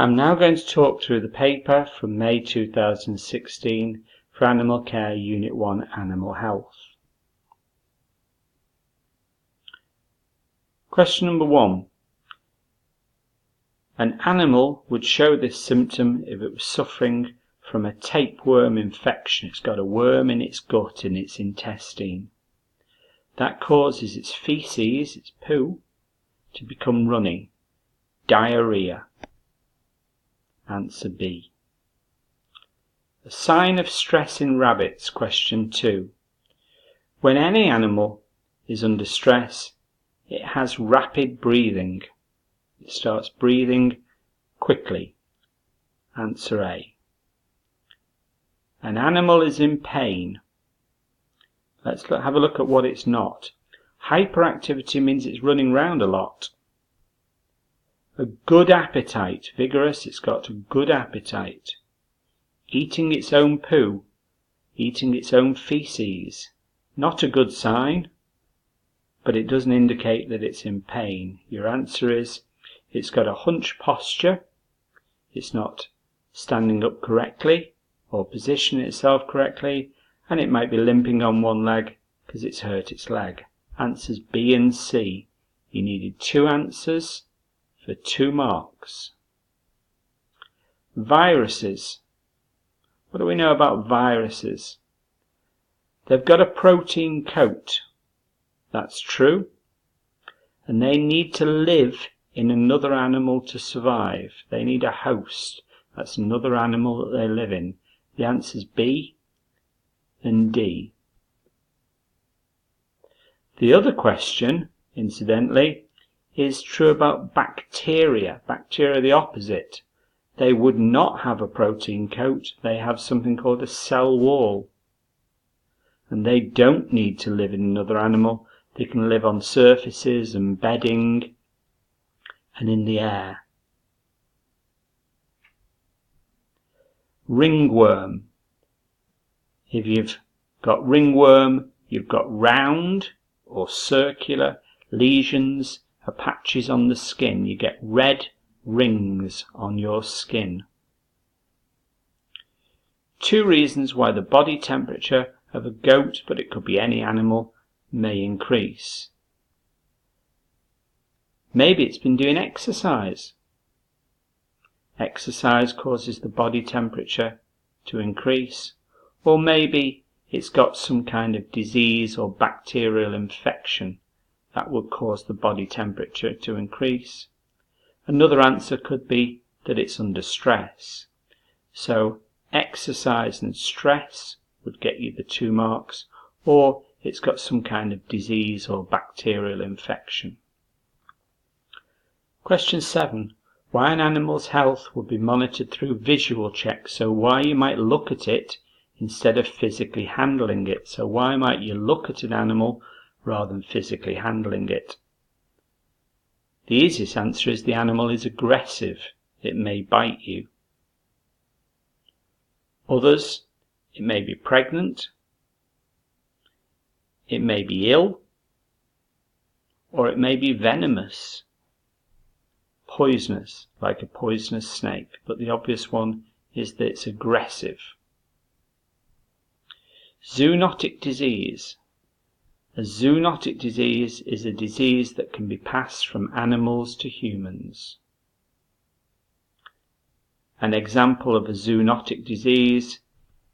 I'm now going to talk through the paper from May 2016 for Animal Care Unit 1 Animal Health. Question number 1. An animal would show this symptom if it was suffering from a tapeworm infection. It's got a worm in its gut, in its intestine. That causes its feces, its poo, to become runny. Diarrhea. Answer B. A sign of stress in rabbits. Question 2. When any animal is under stress, it has rapid breathing. It starts breathing quickly. Answer A. An animal is in pain. Let's have a look at what it's not. Hyperactivity means it's running around a lot. A good appetite, vigorous, it's got a good appetite. Eating its own poo, eating its own feces. Not a good sign, but it doesn't indicate that it's in pain. Your answer is, it's got a hunched posture, it's not standing up correctly or positioning itself correctly, and it might be limping on one leg because it's hurt its leg. Answers B and C. You needed 2 answers for 2 marks. Viruses. What do we know about viruses? They've got a protein coat. That's true. And they need to live in another animal to survive. They need a host. That's another animal that they live in. The answer's B and D. The other question, incidentally, is true about bacteria. Bacteria are the opposite. They would not have a protein coat. They have something called a cell wall. And they don't need to live in another animal. They can live on surfaces and bedding and in the air. Ringworm. If you've got ringworm, you've got round or circular lesions or patches on the skin. You get red rings on your skin. 2 reasons why the body temperature of a goat, but it could be any animal, may increase. Maybe it's been doing exercise. Exercise causes the body temperature to increase. Or maybe it's got some kind of disease or bacterial infection that would cause the body temperature to increase. Another answer could be that it's under stress. So exercise and stress would get you the 2 marks, or it's got some kind of disease or bacterial infection. Question 7. Why an animal's health would be monitored through visual checks. So why you might look at it instead of physically handling it. So why might you look at an animal rather than physically handling it? The easiest answer is the animal is aggressive. It may bite you. Others, it may be pregnant, it may be ill, or it may be venomous, poisonous, like a poisonous snake. But the obvious one is that it's aggressive. Zoonotic disease. A zoonotic disease is a disease that can be passed from animals to humans. An example of a zoonotic disease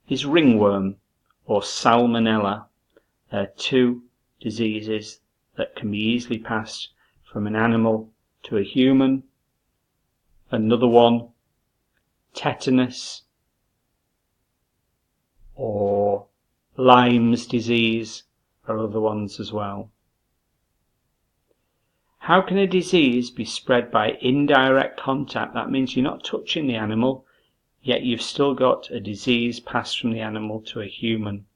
is ringworm or salmonella. They are 2 diseases that can be easily passed from an animal to a human. Another one, tetanus or Lyme's disease, are other ones as well. How can a disease be spread by indirect contact? That means you're not touching the animal, yet you've still got a disease passed from the animal to a human.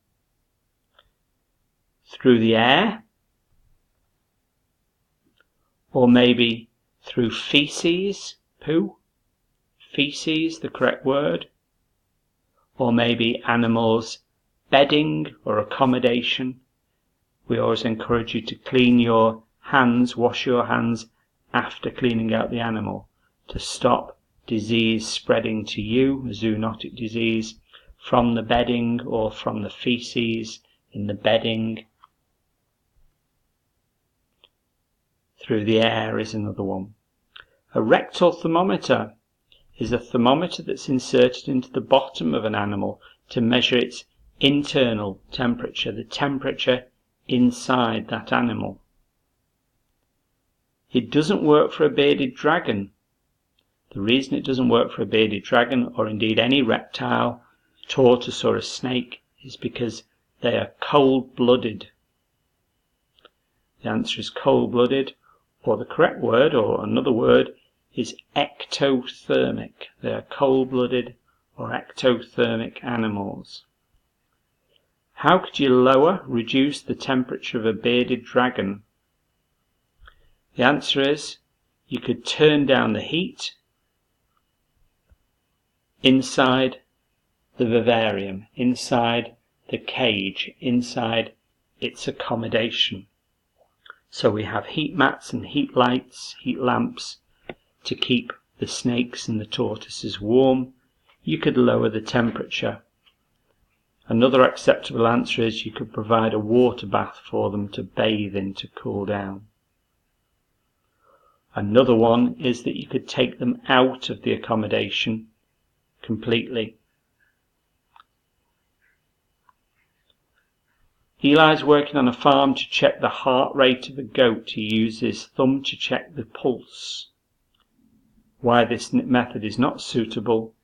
Through the air, or maybe through feces, poo, feces, the correct word, or maybe animals' bedding or accommodation. We always encourage you to clean your hands, wash your hands after cleaning out the animal, to stop disease spreading to you, a zoonotic disease, from the bedding or from the feces in the bedding. Through the air is another one. A rectal thermometer is a thermometer that's inserted into the bottom of an animal to measure its internal temperature, the temperature inside that animal. It doesn't work for a bearded dragon. The reason it doesn't work for a bearded dragon, or indeed any reptile, tortoise or a snake, is because they are cold-blooded. The answer is cold-blooded, or the correct word, or another word, is ectothermic. They are cold-blooded or ectothermic animals. How could you reduce the temperature of a bearded dragon? The answer is you could turn down the heat inside the vivarium, inside the cage, inside its accommodation. So we have heat mats and heat lights, heat lamps to keep the snakes and the tortoises warm. You could lower the temperature. Another acceptable answer is you could provide a water bath for them to bathe in to cool down. Another one is that you could take them out of the accommodation completely. Eli's working on a farm to check the heart rate of a goat. He uses his thumb to check the pulse. Why this method is not suitable?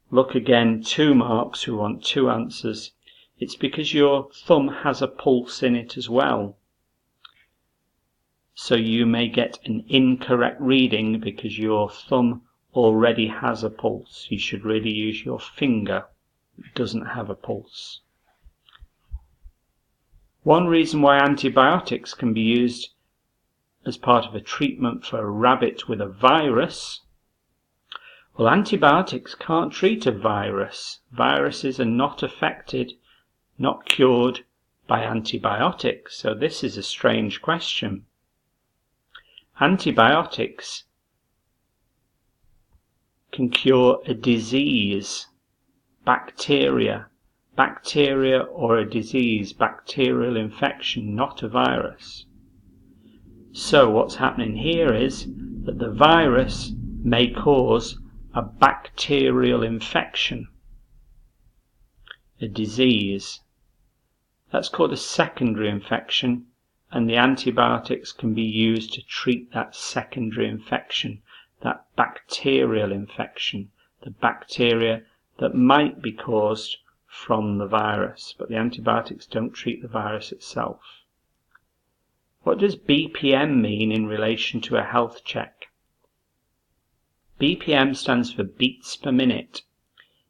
Look again, 2 marks, we want 2 answers. It's because your thumb has a pulse in it as well. So you may get an incorrect reading because your thumb already has a pulse. You should really use your finger. It doesn't have a pulse. One reason why antibiotics can be used as part of a treatment for a rabbit with a virus, well, antibiotics can't treat a virus. Viruses are not affected, not cured by antibiotics. So this is a strange question. Antibiotics can cure a disease, bacteria or a disease, bacterial infection, not a virus. So what's happening here is that the virus may cause a bacterial infection, a disease. That's called a secondary infection, and the antibiotics can be used to treat that secondary infection, that bacterial infection, the bacteria that might be caused from the virus, but the antibiotics don't treat the virus itself. What does BPM mean in relation to a health check? BPM stands for beats per minute.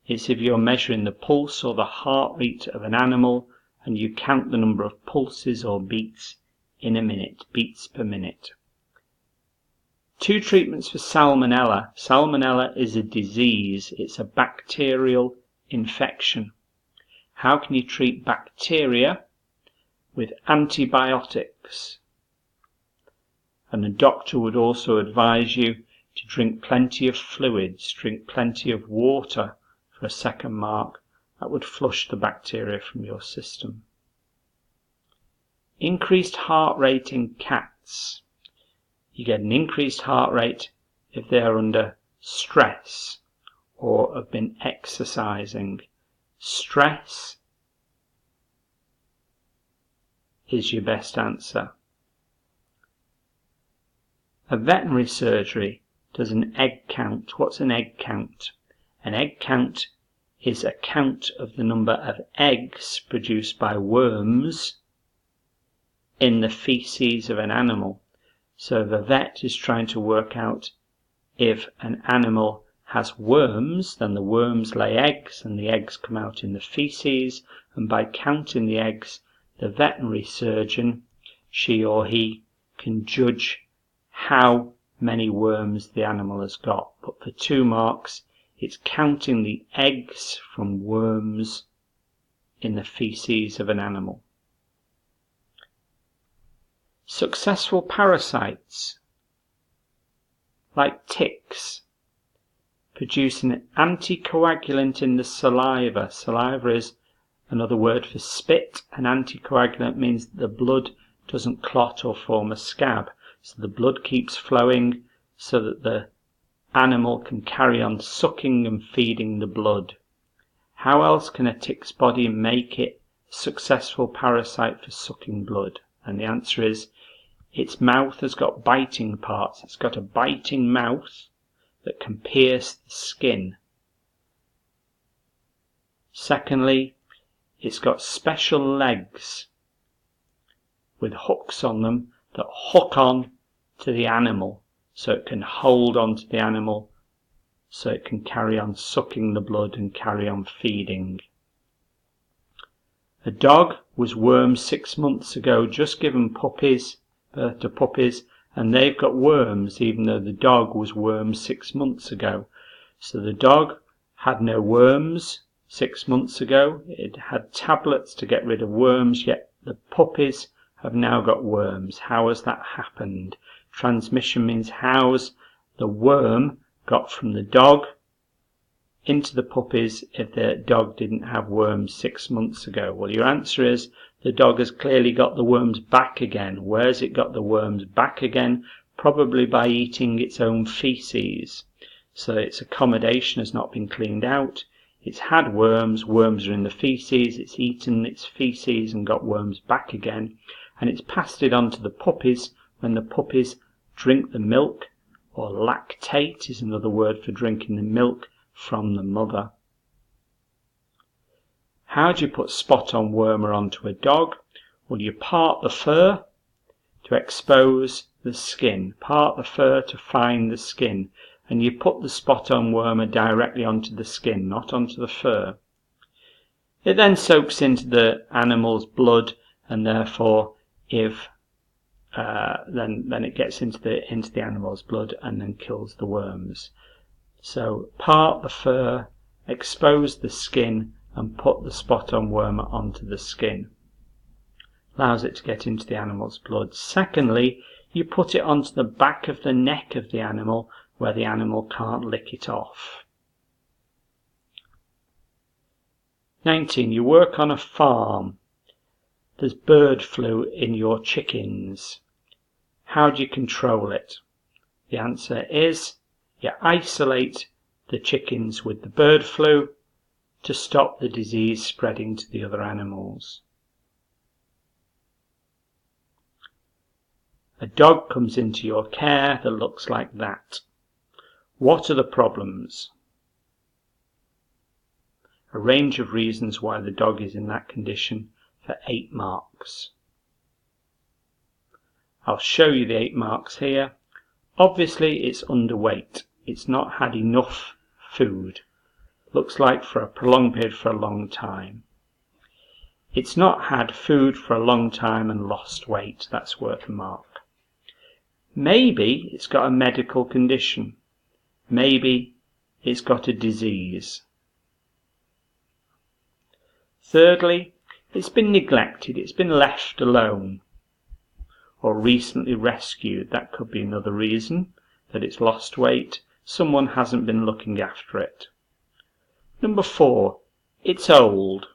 It's if you're measuring the pulse or the heart rate of an animal and you count the number of pulses or beats in a minute, beats per minute. 2 treatments for salmonella. Salmonella is a disease. It's a bacterial infection. How can you treat bacteria? With antibiotics. And a doctor would also advise you to drink plenty of fluids, drink plenty of water for a 2nd mark. That would flush the bacteria from your system. Increased heart rate in cats. You get an increased heart rate if they are under stress or have been exercising. Stress is your best answer. A veterinary surgery does an egg count. What's an egg count? An egg count is a count of the number of eggs produced by worms in the feces of an animal. So the vet is trying to work out if an animal has worms, then the worms lay eggs and the eggs come out in the feces, and by counting the eggs, the veterinary surgeon, she or he, can judge how many worms the animal has got. But for 2 marks, it's counting the eggs from worms in the feces of an animal. Successful parasites, like ticks, producing an anticoagulant in the saliva. Saliva is another word for spit. An anticoagulant means that the blood doesn't clot or form a scab. So the blood keeps flowing so that the animal can carry on sucking and feeding the blood. How else can a tick's body make it a successful parasite for sucking blood? And the answer is, its mouth has got biting parts. It's got a biting mouth that can pierce the skin. Secondly, it's got special legs with hooks on them that hook on to the animal, so it can hold on to the animal, so it can carry on sucking the blood and carry on feeding. A dog was wormed 6 months ago, just given birth to puppies, and they've got worms even though the dog was wormed 6 months ago. So the dog had no worms 6 months ago. It had tablets to get rid of worms, yet the puppies have now got worms. How has that happened? Transmission means how's the worm got from the dog into the puppies if the dog didn't have worms 6 months ago? Well, your answer is the dog has clearly got the worms back again. Where's it got the worms back again? Probably by eating its own feces. So its accommodation has not been cleaned out. It's had worms. Worms are in the feces. It's eaten its feces and got worms back again. And it's passed it on to the puppies when the puppies drink the milk, or lactate is another word for drinking the milk from the mother. How do you put spot-on wormer onto a dog? Well, you part the fur to expose the skin. Part the fur to find the skin. And you put the spot-on wormer directly onto the skin, not onto the fur. It then soaks into the animal's blood, and therefore then it gets into the animal's blood and then kills the worms. So part the fur, expose the skin, and put the spot-on wormer onto the skin. Allows it to get into the animal's blood. Secondly, you put it onto the back of the neck of the animal where the animal can't lick it off. 19. You work on a farm. There's bird flu in your chickens. How do you control it? The answer is you isolate the chickens with the bird flu to stop the disease spreading to the other animals. A dog comes into your care that looks like that. What are the problems? A range of reasons why the dog is in that condition for 8 marks. I'll show you the 8 marks here. Obviously it's underweight. It's not had enough food. Looks like for a prolonged period for a long time. It's not had food for a long time and lost weight. That's worth a mark. Maybe it's got a medical condition. Maybe it's got a disease. Thirdly, it's been neglected. It's been left alone. Or recently rescued. That could be another reason that it's lost weight. Someone hasn't been looking after it. Number 4, it's old.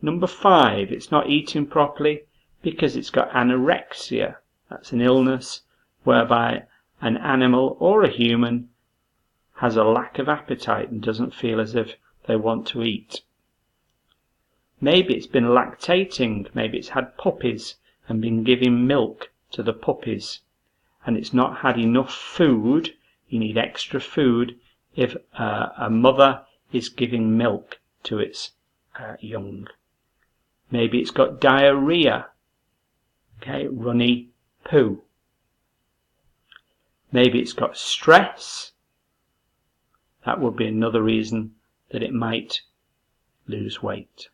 Number 5, it's not eating properly because it's got anorexia. That's an illness whereby an animal or a human has a lack of appetite and doesn't feel as if they want to eat. Maybe it's been lactating. Maybe it's had puppies and been giving milk to the puppies, and it's not had enough food. You need extra food if a mother is giving milk to its young. Maybe it's got diarrhea, runny poo. Maybe it's got stress. That would be another reason that it might lose weight.